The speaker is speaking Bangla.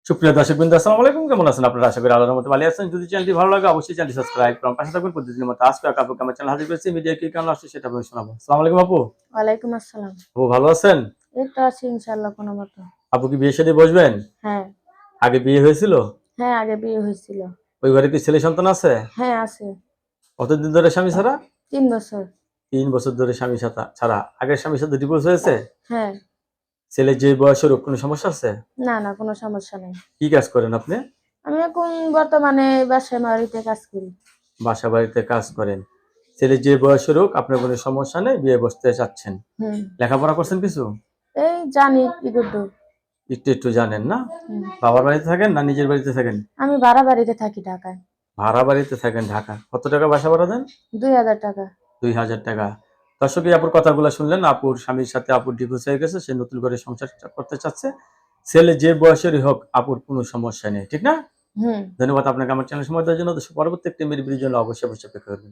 সুপ্রিয় দর্শকবৃন্দ, আসসালামু আলাইকুম। কেমন আছেন আপনারা? আশা করি আল্লাহর রহমতে ভালো আছেন। যদি চ্যানেলটি ভালো লাগে অবশ্যই চ্যানেলটি সাবস্ক্রাইব করুন, পাশে থাকবেন। প্রতিদিনের মতো আজকে আপুকে আমার চ্যানেল হাজির করেছি। মিডিয়া কি কারণে আসছে সেটা আপনাদের শোনাবো। আসসালামু আলাইকুম আপু। ওয়ালাইকুম আসসালাম। আপু ভালো আছেন? এই তো আছি ইনশাআল্লাহ কোনো মতো। আপু কি বিয়ে শাদী বসবেন? হ্যাঁ। আগে বিয়ে হয়েছিল? হ্যাঁ, আগে বিয়ে হয়েছিল। ওই ঘরে কি ছেলে সন্তান আছে? হ্যাঁ, আছে। কতদিন ধরে স্বামী ছাড়া? ৩ বছর। 3 বছর ধরে স্বামী ছাড়া। আগের স্বামীর সাথে ডিভোর্স হয়েছে? হ্যাঁ। ছেলে যে বয়সের ওর কোনো সমস্যা আছে? না, না কোনো সমস্যা নেই। কি কাজ করেন আপনি? আমি এখন বর্তমানে বাসায় বাড়িতে কাজ করি। বাসা বাড়িতে কাজ করেন। ছেলে যে বয়সের হোক আপনার কোনো সমস্যা নেই, বিয়ে বসতে চাচ্ছেন। হুম। লেখাপড়া করছেন কিছু? এই জানি ইগুড্ডু। একটু একটু জানেন না? হুম। বাবার বাড়িতে থাকেন না নিজের বাড়িতে থাকেন? আমি ভাড়া বাড়িতে থাকি ঢাকায়। ভাড়া বাড়িতে থাকেন ঢাকা। কত টাকা বাসা ভাড়া দেন? ২,০০০ টাকা। ২,০০০ টাকা। দর্শক, এই আপুর কথাগুলো শুনলেন। আপুর স্বামীর সাথে আপুর ডিভোর্স হয়ে গেছে। সে নতুন করে সংসার করতে চাচ্ছে। ছেলে যে বয়সেরই হোক আপুর কোনো সমস্যা নেই। ঠিক না? হুম। ধন্যবাদ আপনাকে আমার চ্যানেল সময় দেওয়ার জন্য। পরবর্তী একটি ভিডিওর জন্য অবশ্যই অপেক্ষা করবেন।